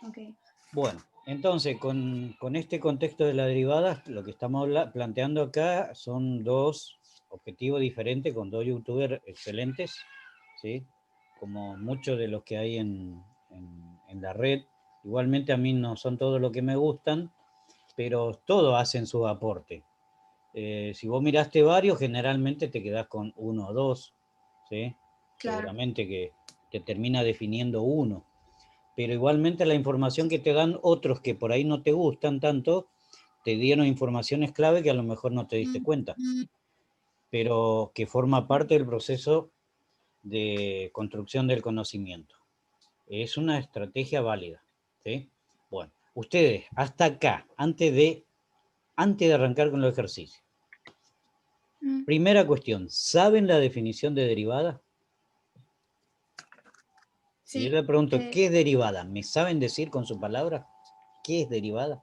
Okay. Bueno, entonces con este contexto de la derivada, lo que estamos planteando acá son dos objetivos diferentes con dos youtubers excelentes, ¿sí? Como muchos de los que hay en la red. Igualmente a mí no son todos los que me gustan, pero todos hacen su aporte. Si vos miraste varios, generalmente te quedás con uno o dos, ¿sí? Claro. Seguramente que te termina definiendo uno. Pero igualmente la información que te dan otros que por ahí no te gustan tanto, te dieron informaciones clave que a lo mejor no te diste cuenta, pero que forma parte del proceso de construcción del conocimiento. Es una estrategia válida, ¿sí? Bueno, ustedes, hasta acá, antes de arrancar con los ejercicios. Primera cuestión, ¿saben la definición de derivada? Si yo le pregunto, ¿qué es derivada? ¿Me saben decir con su palabra qué es derivada?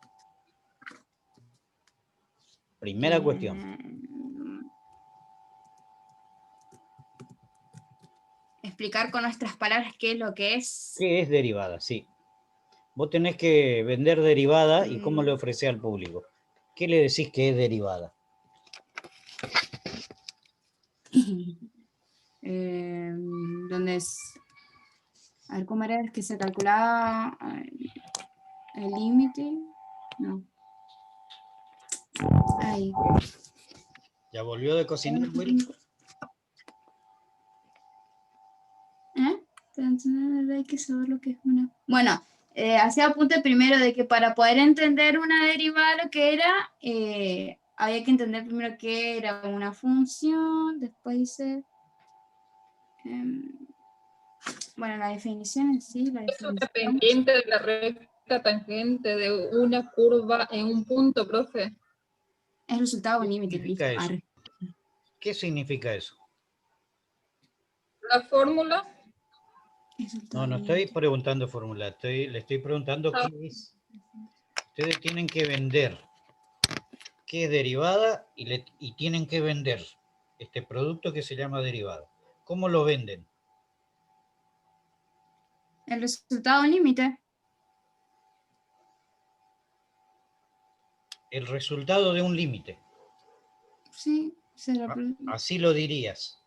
Primera cuestión. Explicar con nuestras palabras qué es lo que es. ¿Qué es derivada? Sí. Vos tenés que vender derivada y cómo le ofrecés al público. ¿Qué le decís que es derivada? Donde es... A ver, ¿cómo era el que se calculaba el límite? No. Ahí. ¿Ya volvió de cocinar, Will? Hay que saber lo que es una... Bueno, hacía apunte primero de que para poder entender una derivada lo que era, había que entender primero qué era una función, después dice... bueno, la definición en sí... Es una pendiente de la recta tangente de una curva en un punto, profe. Es resultado de un límite. ¿Qué significa eso? La fórmula. No, no estoy preguntando fórmula, le estoy preguntando qué es. Ustedes tienen que vender qué es derivada y tienen que vender este producto que se llama derivada. ¿Cómo lo venden? El resultado de un límite. El resultado de un límite. Sí, así lo dirías.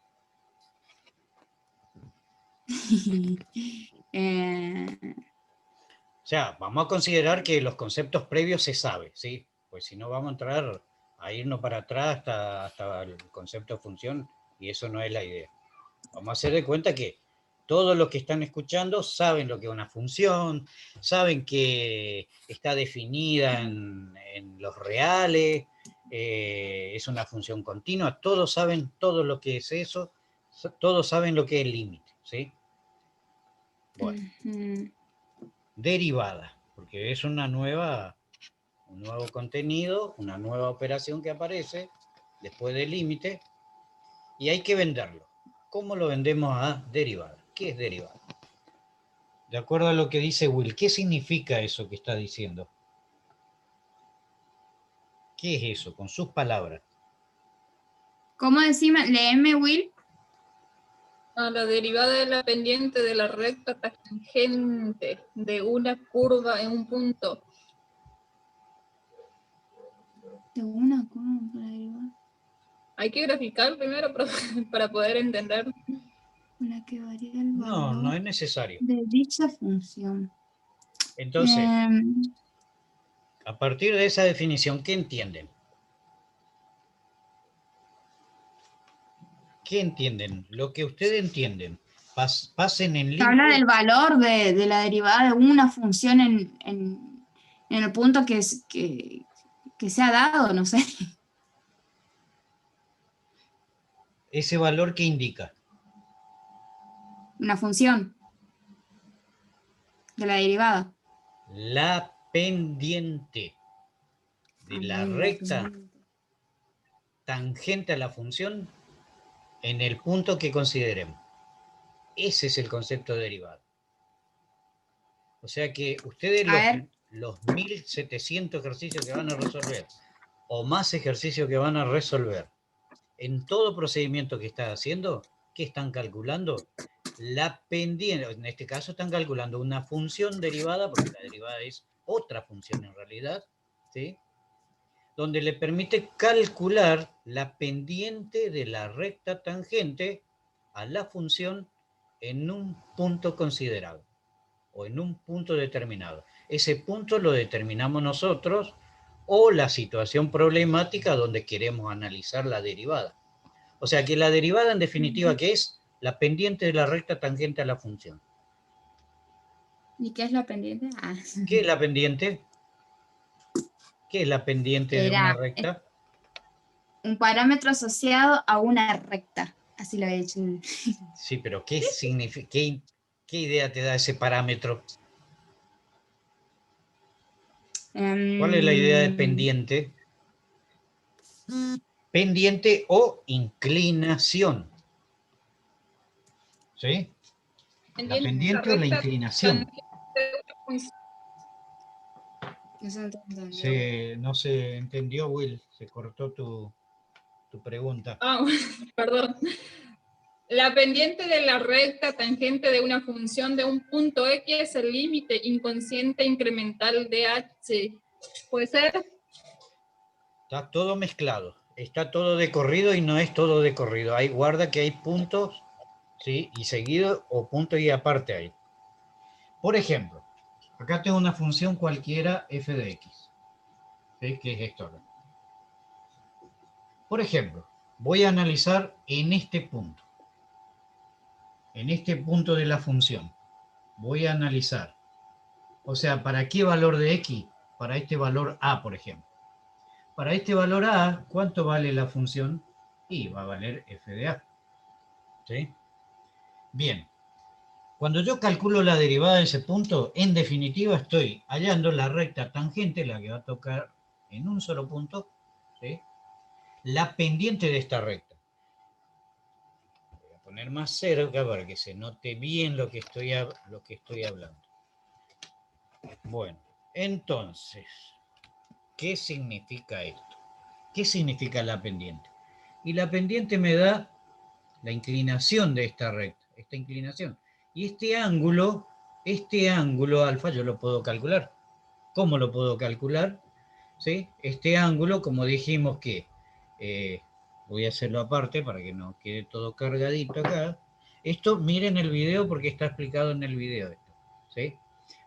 O sea, vamos a considerar que los conceptos previos se sabe, ¿sí? Pues si no vamos a entrar a irnos para atrás hasta el concepto de función y eso no es la idea. Vamos a hacer de cuenta que todos los que están escuchando saben lo que es una función, saben que está definida en los reales, es una función continua, todos saben todo lo que es eso, todos saben lo que es el límite, ¿sí? Bueno. Derivada, porque es un nuevo contenido, una nueva operación que aparece después del límite y hay que venderlo. ¿Cómo lo vendemos a derivada? ¿Qué es derivada? De acuerdo a lo que dice Will, ¿qué significa eso que está diciendo? ¿Qué es eso? Con sus palabras. ¿Cómo decimos? Léeme, Will. La derivada de la pendiente de la recta tangente de una curva en un punto. De una curva. Hay que graficar primero para poder entender. La que varía el valor. No, no es necesario. De dicha función. Entonces, a partir de esa definición, ¿qué entienden? ¿Qué entienden? Lo que ustedes entienden. Pasen en línea. Habla del valor de la derivada de una función en el punto que se ha dado, no sé. ¿Ese valor qué indica? Una función de la derivada. La pendiente de la recta tangente a la función en el punto que consideremos. Ese es el concepto de derivada. O sea que ustedes los 1700 ejercicios que van a resolver o más ejercicios que van a resolver en todo procedimiento que están haciendo, ¿qué están calculando? la pendiente, en este caso están calculando una función derivada, porque la derivada es otra función en realidad, ¿sí? Donde le permite calcular la pendiente de la recta tangente a la función en un punto considerado o en un punto determinado. Ese punto lo determinamos nosotros o la situación problemática donde queremos analizar la derivada. O sea que la derivada en definitiva, ¿qué es? La pendiente de la recta tangente a la función. ¿Y qué es la pendiente? Ah, ¿Qué es la pendiente? ¿Qué es la pendiente de una era recta? un parámetro asociado a una recta. Así lo he dicho. Sí, pero ¿qué significa? ¿Qué idea te da ese parámetro? ¿Cuál es la idea de pendiente? Pendiente o inclinación. ¿Sí? La Pendiente de la pendiente o la recta inclinación. tangente de una función. No se entendió. No se entendió, Will. Se cortó tu pregunta. Ah, perdón. La pendiente de la recta tangente de una función de un punto X es el límite inconsciente incremental de h. ¿Puede ser? Está todo mezclado. Está todo de corrido y no es todo de corrido. Hay, guarda que hay puntos, ¿sí? Y seguido o punto y aparte hay. Por ejemplo, acá tengo una función cualquiera f de x, ¿sí? Que es esto. Por ejemplo, voy a analizar en este punto de la función. Voy a analizar, o sea, ¿para qué valor de x? Para este valor a, por ejemplo. Para este valor a, ¿cuánto vale la función? Y va a valer f de a. ¿Sí? Bien. Cuando yo calculo la derivada de ese punto, en definitiva estoy hallando la recta tangente, la que va a tocar en un solo punto, ¿sí? La pendiente de esta recta. Voy a poner más cerca para que se note bien lo que estoy hablando. Bueno, entonces, ¿qué significa esto? ¿Qué significa la pendiente? Y la pendiente me da la inclinación de esta recta, esta inclinación. Y este ángulo alfa, yo lo puedo calcular. ¿Cómo lo puedo calcular? ¿Sí? Este ángulo, como dijimos que, voy a hacerlo aparte para que no quede todo cargadito acá. Esto, miren el video porque está explicado en el video esto, ¿sí?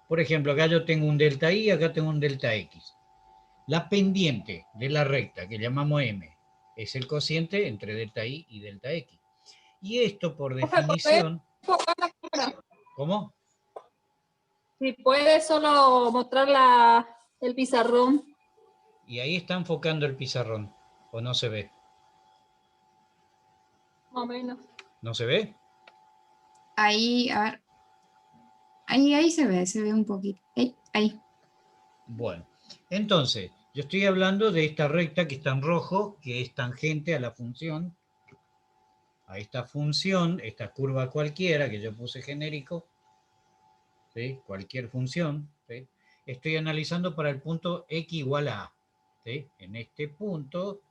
Por ejemplo, acá yo tengo un delta y, acá tengo un delta x. La pendiente de la recta, que llamamos m, es el cociente entre delta y delta x. Y esto, por ¿Puede definición... enfocar la cámara? ¿Cómo? Si puede solo mostrar el pizarrón. Y ahí está enfocando el pizarrón. ¿O no se ve? Más o menos. ¿No se ve? Ahí, a ver. Ahí se ve un poquito. Ahí. Bueno, entonces, yo estoy hablando de esta recta que está en rojo, que es tangente a la función, a esta función, esta curva cualquiera que yo puse genérico, ¿sí? Cualquier función, ¿sí? Estoy analizando para el punto x igual a a. ¿Sí? En este punto,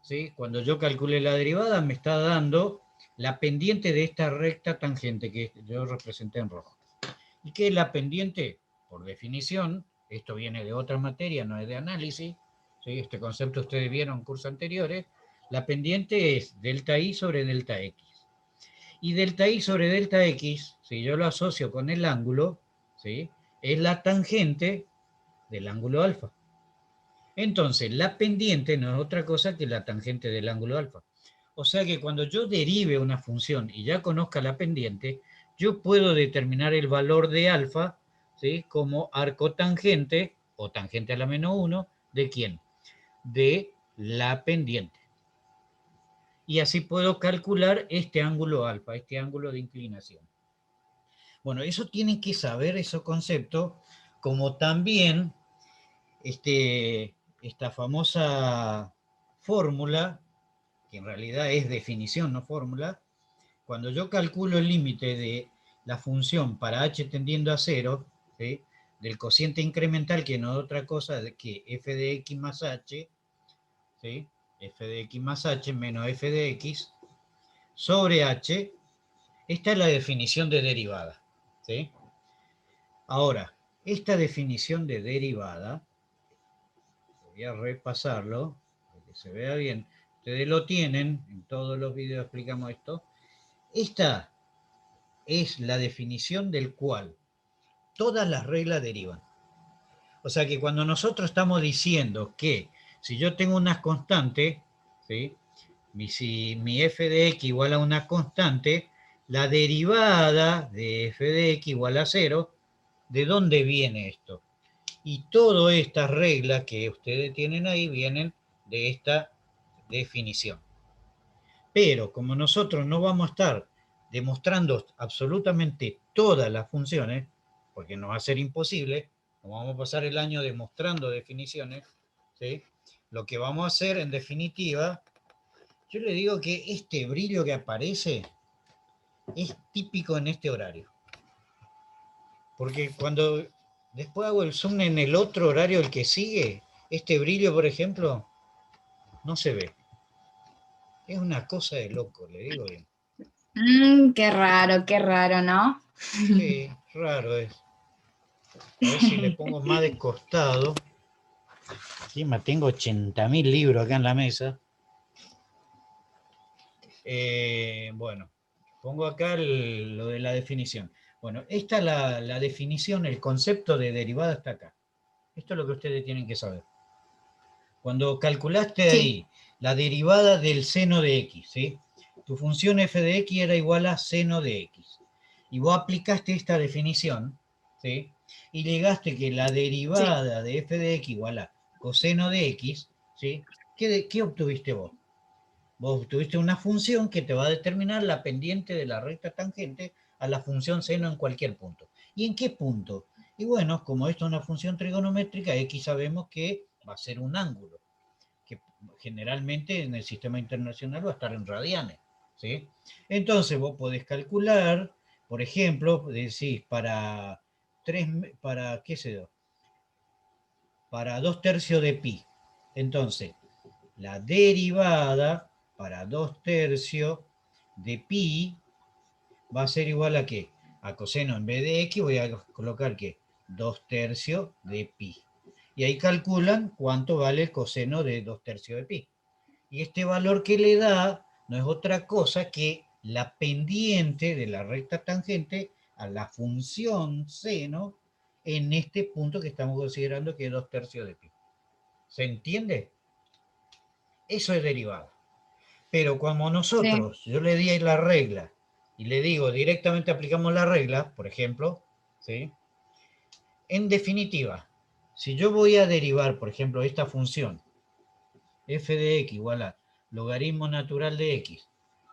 ¿sí? Cuando yo calcule la derivada, me está dando la pendiente de esta recta tangente que yo representé en rojo. ¿Y qué es la pendiente? Por definición, esto viene de otra materia, no es de análisis, ¿sí? Este concepto ustedes vieron en cursos anteriores. La pendiente es delta i sobre delta x. Y delta i sobre delta x, si yo lo asocio con el ángulo, ¿sí? Es la tangente del ángulo alfa. Entonces, la pendiente no es otra cosa que la tangente del ángulo alfa. O sea que cuando yo derive una función y ya conozca la pendiente, yo puedo determinar el valor de alfa, ¿sí? Como arco tangente o tangente a la menos 1, ¿de quién? De la pendiente. Y así puedo calcular este ángulo alfa, este ángulo de inclinación. Bueno, eso tienen que saber, esos conceptos, como también esta famosa fórmula, que en realidad es definición, no fórmula. Cuando yo calculo el límite de la función para h tendiendo a 0, ¿sí? Del cociente incremental, que no es otra cosa que f de x más h, ¿sí? F de x más h menos f de x sobre h, Esta es la definición de derivada, ¿sí? Ahora, esta definición de derivada, voy a repasarlo, para que se vea bien. Ustedes lo tienen, en todos los videos explicamos esto. Esta es la definición del cual todas las reglas derivan. O sea que cuando nosotros estamos diciendo que si yo tengo una constante, ¿sí? Si mi f de x igual a una constante, la derivada de f de x igual a 0, ¿de dónde viene esto? Y todas estas reglas que ustedes tienen ahí vienen de esta definición. Pero como nosotros no vamos a estar demostrando absolutamente todas las funciones, porque nos va a ser imposible, nos vamos a pasar el año demostrando definiciones, ¿sí? Lo que vamos a hacer en definitiva, yo le digo que este brillo que aparece es típico en este horario. Porque cuando después hago el zoom en el otro horario, el que sigue, este brillo, por ejemplo, no se ve. Es una cosa de loco, le digo bien. Qué raro, ¿no? Sí, raro es. A ver si le pongo más de costado. Encima tengo 80.000 libros acá en la mesa. Bueno, pongo acá lo de la definición. Bueno, esta es la definición, el concepto de derivada está acá. Esto es lo que ustedes tienen que saber. Cuando calculaste Sí, ahí la derivada del seno de x, ¿sí? Tu función f de x era igual a seno de x. Y vos aplicaste esta definición, ¿sí? Y llegaste que la sí. derivada de f de x igual a coseno de x, ¿sí? ¿Qué obtuviste vos? Vos obtuviste una función que te va a determinar la pendiente de la recta tangente a la función seno en cualquier punto. ¿Y en qué punto? Y bueno, como esto es una función trigonométrica, x sabemos que va a ser un ángulo, que generalmente en el sistema internacional va a estar en radianes, ¿sí? Entonces vos podés calcular, por ejemplo, decís para qué sé yo, para 2/3 de pi. Entonces, la derivada para 2/3 de pi va a ser igual a ¿qué? A coseno en vez de x voy a colocar ¿qué? 2/3 de pi. Y ahí calculan cuánto vale el coseno de 2/3 de pi. Y este valor que le da no es otra cosa que la pendiente de la recta tangente a la función seno en este punto que estamos considerando que es 2/3 de pi. ¿Se entiende? Eso es derivada. Pero como Sí. nosotros, yo le di ahí la regla y le digo directamente aplicamos la regla, por ejemplo, ¿sí? En definitiva, si yo voy a derivar, por ejemplo, esta función f de x igual a logaritmo natural de x,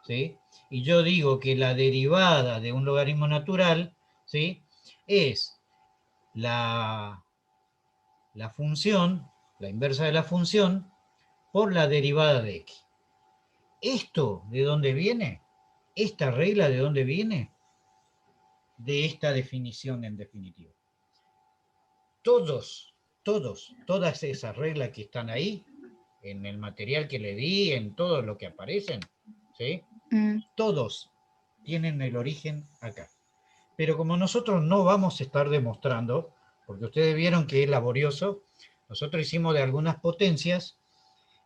¿sí? Y yo digo que la derivada de un logaritmo natural, ¿sí? Es la función, la inversa de la función, por la derivada de x. ¿Esto de dónde viene? ¿Esta regla de dónde viene? De esta definición en definitiva. Todas esas reglas que están ahí, en el material que le di, en todo lo que aparecen, ¿sí? Mm, Todos tienen el origen acá. Pero como nosotros no vamos a estar demostrando, porque ustedes vieron que es laborioso, nosotros hicimos de algunas potencias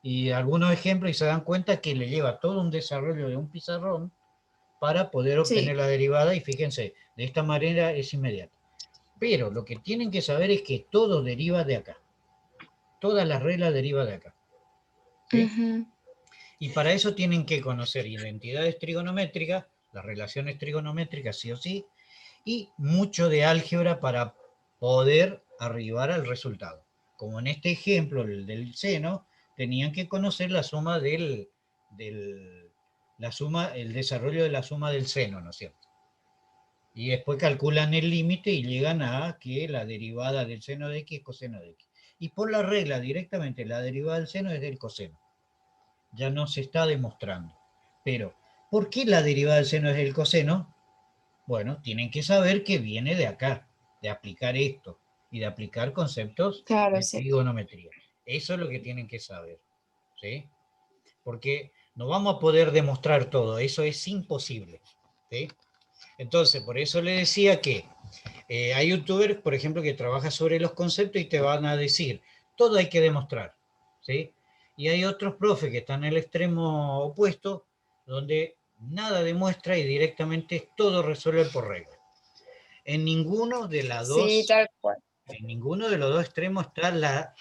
y algunos ejemplos y se dan cuenta que le lleva todo un desarrollo de un pizarrón para poder obtener sí. la derivada y fíjense, de esta manera es inmediata. Pero lo que tienen que saber es que todo deriva de acá. Todas las reglas derivan de acá. ¿Sí? Ujú. Y para eso tienen que conocer identidades trigonométricas, las relaciones trigonométricas sí o sí, y mucho de álgebra para poder arribar al resultado. Como en este ejemplo, el del seno, tenían que conocer la suma el desarrollo de la suma del seno, ¿no es cierto? Y después calculan el límite y llegan a que la derivada del seno de x es coseno de x. Y por la regla directamente la derivada del seno es del coseno. Ya no se está demostrando. Pero, ¿por qué la derivada del seno es del coseno? Bueno, tienen que saber que viene de acá, de aplicar esto y de aplicar conceptos Claro, de sí. trigonometría. Eso es lo que tienen que saber. ¿Sí? Porque no vamos a poder demostrar todo, eso es imposible. ¿Sí? Entonces, por eso le decía que hay youtubers, por ejemplo, que trabajan sobre los conceptos y te van a decir, todo hay que demostrar, ¿sí? Y hay otros profes que están en el extremo opuesto, donde nada demuestra y directamente todo resuelve por regla. En ninguno de las Sí, dos, tal cual. en ninguno de los dos extremos está la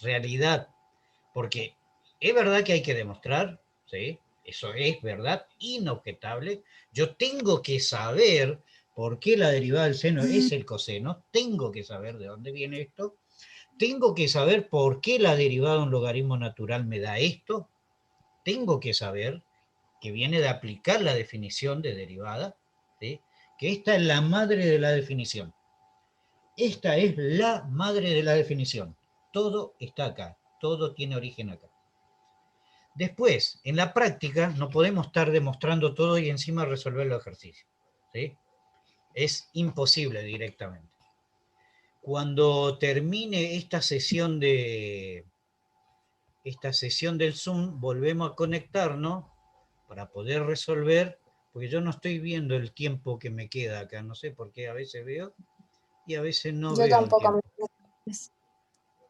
realidad, porque es verdad que hay que demostrar, ¿sí? Eso es verdad, inobjetable. Yo tengo que saber por qué la derivada del seno es el coseno, tengo que saber de dónde viene esto, tengo que saber por qué la derivada de un logaritmo natural me da esto, tengo que saber que viene de aplicar la definición de derivada, ¿sí? Que esta es la madre de la definición. Esta es la madre de la definición. Todo está acá, todo tiene origen acá. Después, en la práctica, no podemos estar demostrando todo y encima resolver los ejercicios, ¿sí? Es imposible directamente. Cuando termine esta sesión del Zoom, volvemos a conectarnos para poder resolver, porque yo no estoy viendo el tiempo que me queda acá, no sé por qué a veces veo y a veces no Yo veo el tampoco. tiempo.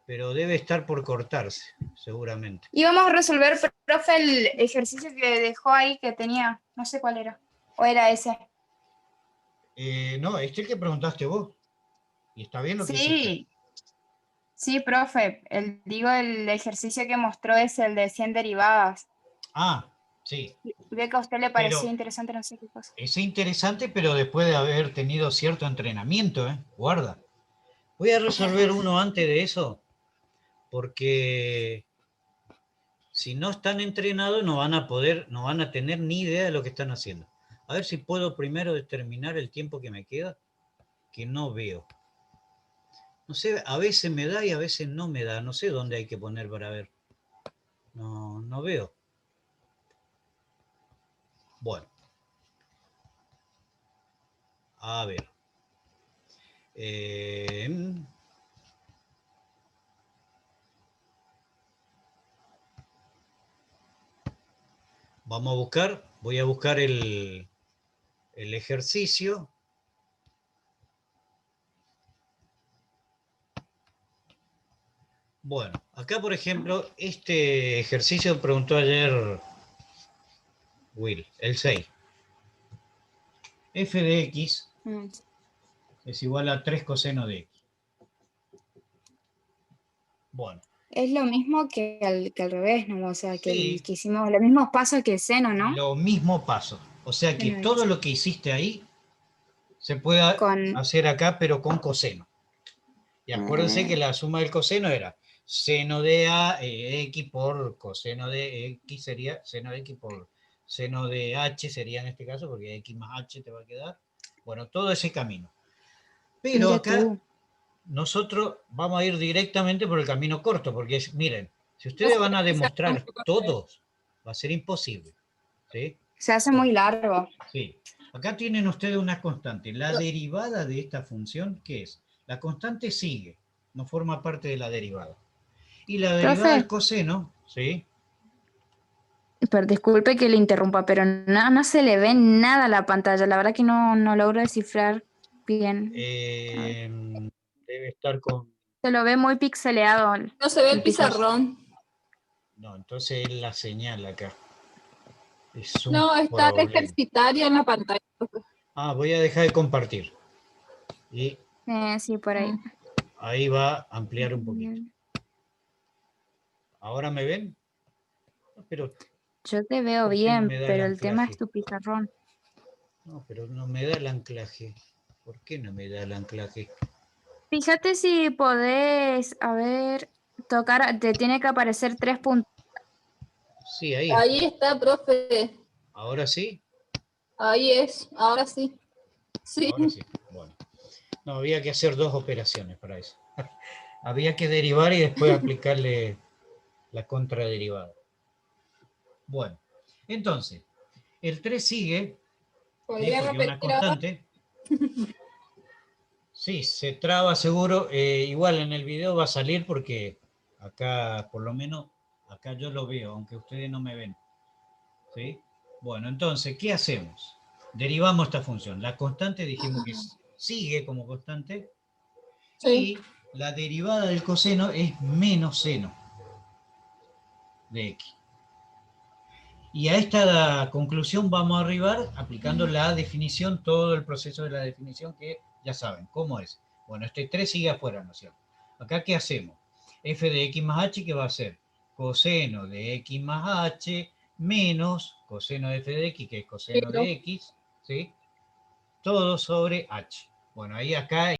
Pero debe estar por cortarse, seguramente. Y vamos a resolver, profe, el ejercicio que dejó ahí que tenía, no sé cuál era, o era ese. No, este es el que preguntaste vos. Y está bien lo que hiciste. Sí, sí, profe, digo, el ejercicio que mostró es el de 100 derivadas. Ah, sí. Ve que a usted le pareció Pero interesante, no sé qué cosa. es interesante, pero después de haber tenido cierto entrenamiento, ¿eh? Guarda. Voy a resolver uno antes de eso, porque si no están entrenados no van a poder, no van a tener ni idea de lo que están haciendo. A ver si puedo primero determinar el tiempo que me queda, que no veo. No sé, a veces me da y a veces no me da. No sé dónde hay que poner para ver. No, no veo. Bueno, a ver. Vamos a buscar, voy a buscar el ejercicio. Bueno, acá por ejemplo, este ejercicio preguntó ayer Will, el 6. F de x es igual a 3 coseno de x. Bueno. Es lo mismo que al revés, ¿no? O sea, Sí, que hicimos los mismos pasos que el seno, ¿no? lo mismo paso. O sea que Seno de todo x. lo que hiciste ahí se puede Con, hacer acá, pero con coseno. Y acuérdense que la suma del coseno era seno de x por coseno de x sería seno de x por seno de h sería en este caso, porque x más h te va a quedar. Bueno, todo ese camino. Pero mira acá tú. nosotros vamos a ir directamente por el camino corto, porque miren, si ustedes van a demostrar todos, va a ser imposible. ¿Sí? Se hace Bueno, muy largo. sí. Acá tienen ustedes una constante. La derivada de esta función, ¿qué es? La constante sigue, no forma parte de la derivada. Y la derivada del Profe, coseno, ¿sí? pero disculpe que le interrumpa, pero no se le ve nada a la pantalla. La verdad que no logro descifrar bien. A ver. Eh, debe estar con... Se lo ve muy pixeleado No se ve el el pizarrón. pizarrón. No, entonces es la señal acá. Es un No, está el problema. ejercitario en la pantalla. Ah, voy a dejar de compartir. Y Sí, por ahí. ahí va a ampliar un poquito. ¿Ahora me ven? No, pero, Yo te veo ¿por qué no bien, me da el pero el tema es anclaje? tu pizarrón. No, pero no me da el anclaje. ¿Por qué no me da el anclaje? Fíjate si podés, a ver, tocar, te tiene que aparecer 3 puntos. Sí, ahí Ahí estoy. está, profe. ¿Ahora sí? Ahí es. Ahora sí. Sí. Ahora sí. Bueno. No, había que hacer dos operaciones para eso. Había que derivar y después aplicarle la contraderivada. Bueno, entonces, el 3 sigue, ¿sí? Podría Porque es una repetir ahora. constante. Sí, se traba seguro. Igual en el video va a salir porque acá, por lo menos, acá yo lo veo, aunque ustedes no me ven. ¿Sí? Bueno, entonces, ¿qué hacemos? derivamos esta función. La constante dijimos que sigue como constante, Sí. y la derivada del coseno es menos seno de x. Y a esta conclusión vamos a arribar aplicando la definición, todo el proceso de la definición que ya saben. ¿Cómo es? Bueno, este 3 sigue afuera, ¿no es cierto? Acá, ¿qué hacemos? F de x más h, ¿qué va a ser? Coseno de x más h menos coseno de f de x, que es coseno de x, ¿sí? Todo sobre h. Bueno, ahí acá